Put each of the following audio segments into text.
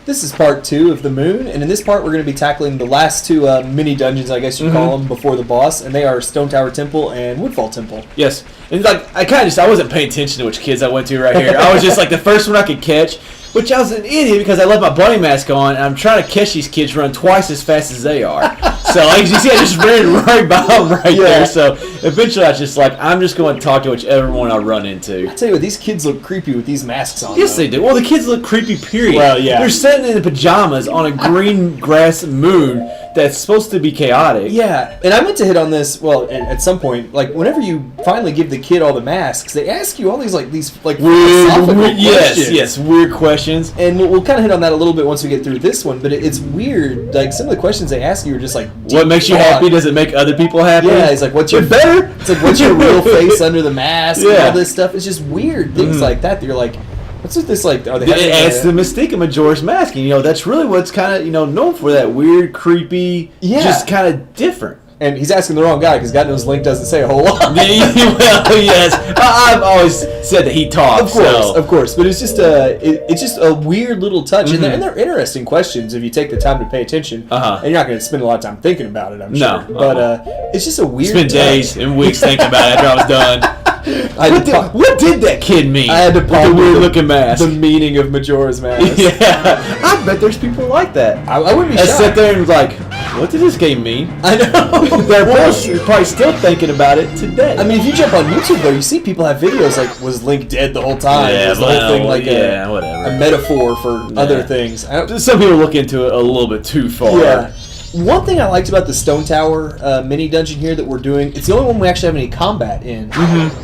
This is part 2 of the Moon, and in this part we're going to be tackling the last 2 mini dungeons, I guess you call them, before the boss, and they are Stone Tower Temple and Woodfall Temple. Yes, and like I wasn't paying attention to which kids I went to right here. I was just like the first one I could catch, which I was an idiot because I left my bunny mask on, and I'm trying to catch these kids run twice as fast as they are. So like you see, I just ran right by them there. So eventually I was just like, I'm just going to talk to whichever one I run into. I tell you what, these kids look creepy with these masks on. Yes, they do. Well, the kids look creepy, period. Well, yeah. They're sitting in pajamas on a green grass moon that's supposed to be chaotic. Yeah, and I meant to hit on this, well, at some point, like, whenever you finally give the kid all the masks, they ask you all these weird philosophical questions. Yes, weird questions. And we'll kind of hit on that a little bit once we get through this one, but it's weird. Like, some of the questions they ask you are just like, what makes you happy? Does it make other people happy? Yeah, it's like, what's your better? It's like, what's your real face under the mask and all this stuff. It's just weird things like that you're like, what's with this, like, are they it adds to the mystique of Majora's Mask, and, that's really what's kind of, known for, that weird, creepy, just kind of different. And he's asking the wrong guy, because God knows Link doesn't say a whole lot. Well, yes. I've always said that he talks. Of course. But it's just a weird little touch. And they're interesting questions if you take the time to pay attention. And you're not going to spend a lot of time thinking about it, I'm sure. But it's just a weird Spend days and weeks thinking about it after I was done. What did that kid mean? I had to ponder the weird looking mask. The meaning of Majora's Mask. Yeah, I bet there's people like that. I wouldn't be shocked. Sit there and like, what did this game mean? I know. They're probably still thinking about it today. I mean, if you jump on YouTube though, you see people have videos like, was Link dead the whole time? Yeah, was the whole thing like whatever. A metaphor for other things? Some people look into it a little bit too far. Yeah. One thing I liked about the Stone Tower mini dungeon here that we're doing, it's the only one we actually have any combat in.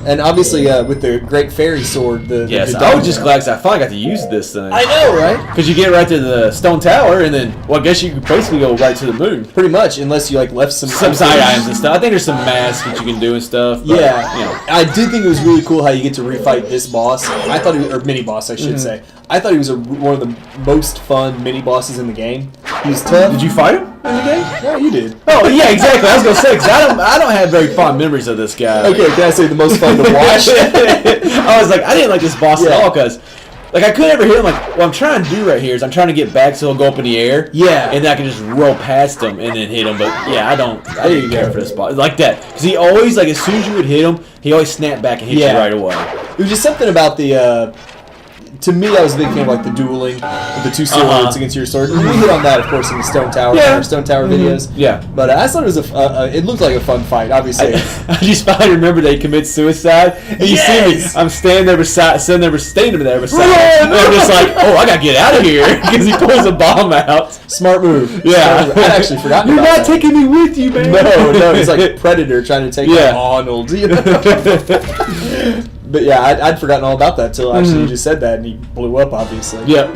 And obviously with the Great Fairy Sword, I was just glad because I finally got to use this thing. I know, right? Because you get right to the Stone Tower, and then, I guess you could basically go right to the moon. Pretty much, unless you left some side items and stuff. I think there's some masks that you can do and stuff. But, I did think it was really cool how you get to refight this boss. I thought or mini boss, I should say. I thought he was one of the most fun mini bosses in the game. He was tough. Did you fight him in the game? No, you did. Oh yeah, exactly. I was gonna say because I don't have very fond memories of this guy. Okay, can I say the most fun to watch? I was like, I didn't like this boss at all because. Like, I couldn't ever hit him. Like, what I'm trying to do right here is I'm trying to get back so he'll go up in the air. Yeah. And then I can just roll past him and then hit him. But, yeah, I didn't care for this boss. Like that. Because he always, like, as soon as you would hit him, he always snapped back and hit you right away. It was just something about the, to me, I was a big fan of, like, the dueling with the two swords against your sword. We hit on that, of course, in the Stone Tower, Stone Tower videos. Yeah. But I thought it was it looked like a fun fight, obviously. I just finally remember they commit suicide. And you see me, I'm standing there beside him. And I'm just like, oh, I gotta get out of here because he pulls a bomb out. Smart move. Yeah. I'd actually forgotten You're about not that. taking me with you, man. No, he's like Predator trying to take Arnold. But yeah, I'd forgotten all about that till actually you just said that, and he blew up, obviously. Yep.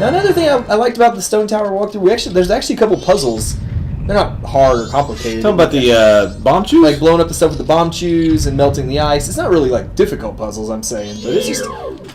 Now, another thing I liked about the Stone Tower walkthrough, there's actually a couple puzzles. They're not hard or complicated. Talking about the bomb chews? Like blowing up the stuff with the bomb chews and melting the ice. It's not really like difficult puzzles, I'm saying, but it's just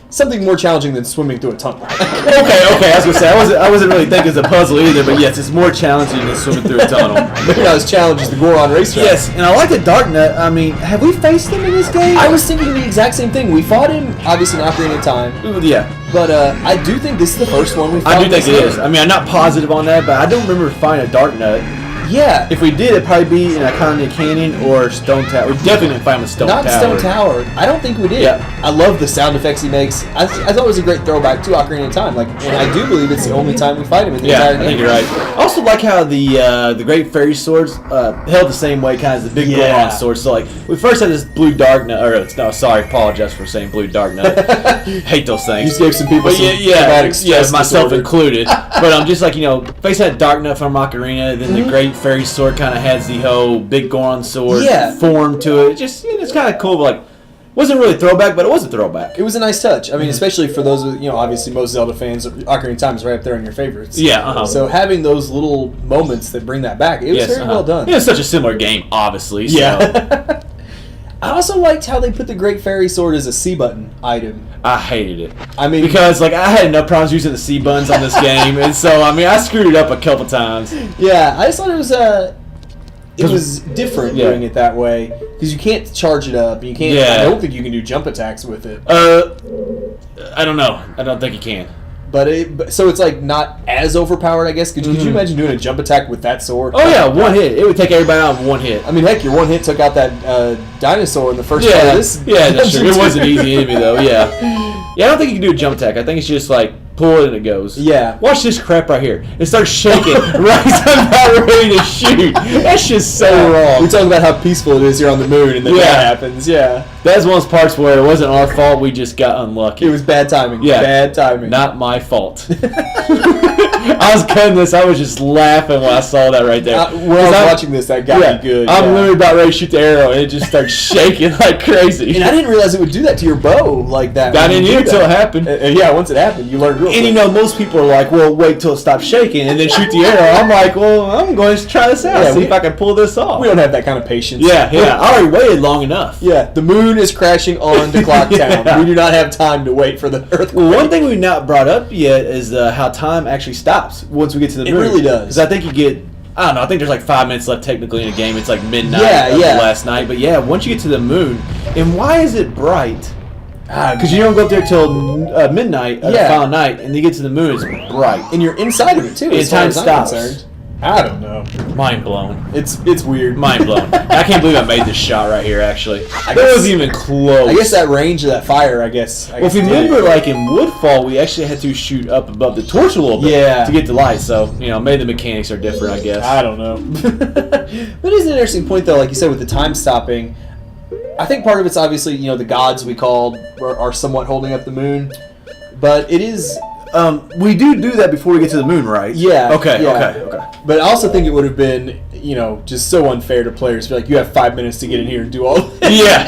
something more challenging than swimming through a tunnel. Okay. I was gonna say I wasn't really thinking it's a puzzle either, but yes, it's more challenging than swimming through a tunnel. Maybe not as challenging as the Goron racetrack. Yes, and I like the Dark Nut. I mean, have we faced him in this game? I was thinking the exact same thing. We fought him, obviously, in Ocarina of Time. Yeah. But I do think this is the first one we fought. I do think it is. I mean, I'm not positive on that, but I don't remember finding a Dark Nut. Yeah. If we did, it'd probably be in Ocarina Canyon or Stone Tower. We definitely didn't find the Stone Tower. Not Stone Tower. I don't think we did. Yeah. I love the sound effects he makes. I thought it was a great throwback to Ocarina of Time. Like, and I do believe it's the only time we fight him in the entire game. I think you're right. I also like how the Great Fairy Swords held the same way, kind of as the big Goron sword. So, like, we first had this blue Dark Nut, apologize for saying blue Dark Nut. Hate those things. You just gave some people myself included. But I'm just like, face that Dark Nut from Ocarina, then the Great Fairy Sword kind of has the whole big Goron sword form to it. Just it's kind of cool, but like wasn't really a throwback, but it was a throwback. It was a nice touch. I mean, especially for those, obviously most Zelda fans, Ocarina of Time is right up there in your favorites. Yeah. So having those little moments that bring that back, it was very well done. It's such a similar game, obviously. So. Yeah. I also liked how they put the Great Fairy Sword as a C button item. I hated it. I mean, because I had enough problems using the C buttons on this game, and so I screwed it up a couple times. Yeah, I just thought it was different doing it that way because you can't charge it up. You can't. I don't think you can do jump attacks with it. I don't know. I don't think you can. so it's like not as overpowered, I guess. Could you imagine doing a jump attack with that sword? Oh yeah, one hit. It would take everybody out in one hit. I mean, heck, your one hit took out that dinosaur in the first part of this. Yeah, that's true. It was an easy enemy though. Yeah, I don't think you can do a jump attack. I think it's just like pull it and it goes. Yeah. Watch this crap right here. It starts shaking right as I'm about ready to shoot. That's just so wrong. We talk about how peaceful it is here on the moon, and then that happens. Yeah. That's one of those parts where it wasn't our fault. We just got unlucky. It was bad timing. Yeah. Bad timing. Not my fault. I was cutting this. I was just laughing when I saw that right there. When I was watching this, that got me good. I'm literally about ready to shoot the arrow, and it just starts shaking like crazy. And I didn't realize it would do that to your bow like that. I didn't either until it happened. Yeah, once it happened, you learned real quick. And you know, most people are like, well, wait till it stops shaking and then shoot the arrow. I'm like, well, I'm going to try this out, see if I can pull this off. We don't have that kind of patience. Yeah. I already waited long enough. Yeah, the moon is crashing on to Clock Town. We do not have time to wait for the earthquake. Well, one thing we've not brought up yet is how time actually stops once we get to the moon. It really does. Because I think you get, I don't know, I think there's like 5 minutes left technically in the game. It's like midnight last night. But yeah, once you get to the moon, and why is it bright? Because you don't go up there till midnight the final night, and you get to the moon, it's bright. And you're inside of it, too, as time stops. I don't know. Mind blown. It's weird. Mind blown. I can't believe I made this shot right here, actually. That wasn't even close. I guess that range of that fire, I guess. Well, if you remember, like in Woodfall, we actually had to shoot up above the torch a little bit to get the light. So, maybe the mechanics are different, I guess. I don't know. But it is an interesting point, though, like you said, with the time stopping. I think part of it's obviously, the gods we called are somewhat holding up the moon. But it is... we do that before we get to the moon, right? Yeah. Okay. But I also think it would have been, just so unfair to players. Be like, you have 5 minutes to get in here and do all this. Yeah.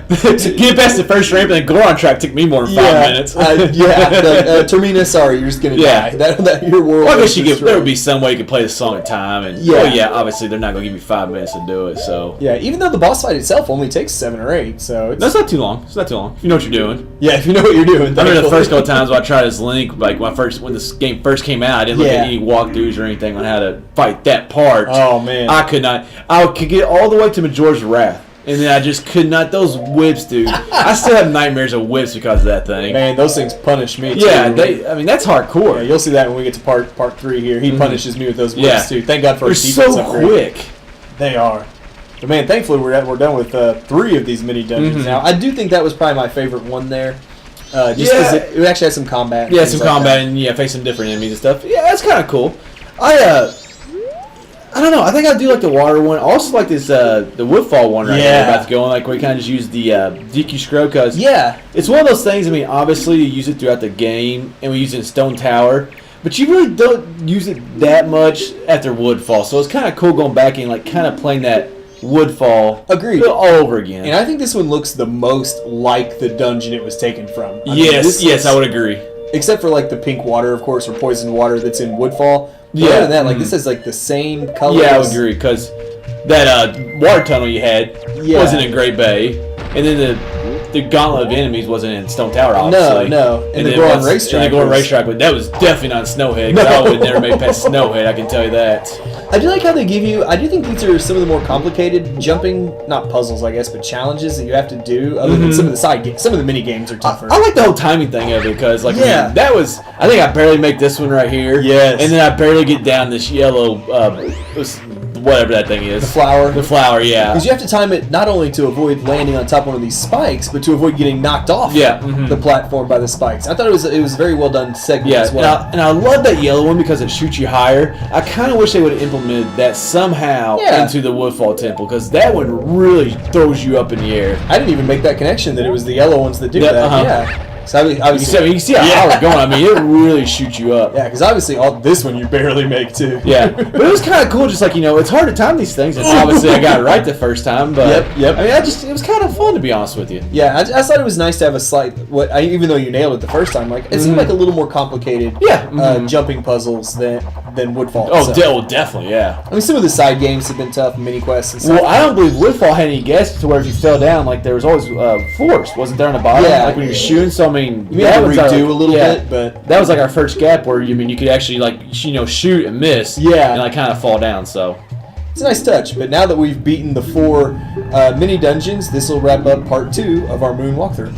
To get past the first ramp and then go on track took me more than 5 minutes. Termina, sorry, you're just going to die. That your world. Well, I guess there would be some way you could play the song at time. And obviously they're not going to give you 5 minutes to do it. So yeah, even though the boss fight itself only takes 7 or 8, so that's not too long. It's not too long. If you know what you're doing. Yeah, if you know what you're doing. I remember the first couple times when I tried this Link, like when this game first came out, I didn't look at any walkthroughs or anything on how to fight that part. Oh man, I could not. I could get all the way to Majora's Wrath, and then I just could not. Those whips, dude. I still have nightmares of whips because of that thing. Man, those things punish me too. Yeah, that's hardcore. Yeah, you'll see that when we get to part 3 here. He punishes me with those whips too. Thank God for his defense upgrade. They're so quick. They are. But man, thankfully we're done with 3 of these mini dungeons now. I do think that was probably my favorite one there. Just because it actually had some combat. Yeah, some combat and facing different enemies and stuff. Yeah, that's kind of cool. I don't know. I think I do like the water one. I also like this the Woodfall one right here about to go on. Like where you kind of just use the DQ scrub because it's one of those things. I mean, obviously you use it throughout the game, and we use it in Stone Tower, but you really don't use it that much after Woodfall. So it's kind of cool going back and like kind of playing that Woodfall all over again. And I think this one looks the most like the dungeon it was taken from. Yes, I would agree. Except for like the pink water, of course, or poison water that's in Woodfall. But other than that, like this is like the same color. Yeah, I would agree because that water tunnel you had wasn't in Great Bay, and then the gauntlet of enemies wasn't in Stone Tower, obviously. No. And the Goron Racetrack. But that was definitely not Snowhead. Because I would never make past Snowhead. I can tell you that. I do like how they give you. I do think these are some of the more complicated jumping, not puzzles, I guess, but challenges that you have to do. Other than some of the side games, some of the mini games are tougher. I like the whole timing thing of it because, like, that was. I think I barely make this one right here. Yes. And then I barely get down this yellow. Whatever that thing is. The flower, yeah. Because you have to time it not only to avoid landing on top of one of these spikes, but to avoid getting knocked off the platform by the spikes. I thought it was a very well done segment as well. And I love that yellow one because it shoots you higher. I kind of wish they would have implemented that somehow into the Woodfall Temple because that one really throws you up in the air. I didn't even make that connection that it was the yellow ones that do that. Yeah. So obviously, you can see how high we're going. I mean, it really shoots you up. Yeah, because obviously this one you barely make too. Yeah, but it was kind of cool. Just like it's hard to time these things, and obviously I got it right the first time. But yep. I mean, it was kind of fun to be honest with you. Yeah, I thought it was nice to have a slight. Even though you nailed it the first time, like it seemed like a little more complicated. Jumping puzzles than Woodfall. Oh, definitely, yeah. I mean, some of the side games have been tough, mini quests and stuff. Well, I don't believe Woodfall had any guesses to where if you fell down, like there was always force, wasn't there on the bottom? Yeah, like when you're shooting. So I mean, you had to redo a little bit, but that was like our first gap where you could actually like shoot and miss, and like kind of fall down. So it's a nice touch. But now that we've beaten the 4 mini dungeons, this will wrap up part 2 of our moon walkthrough.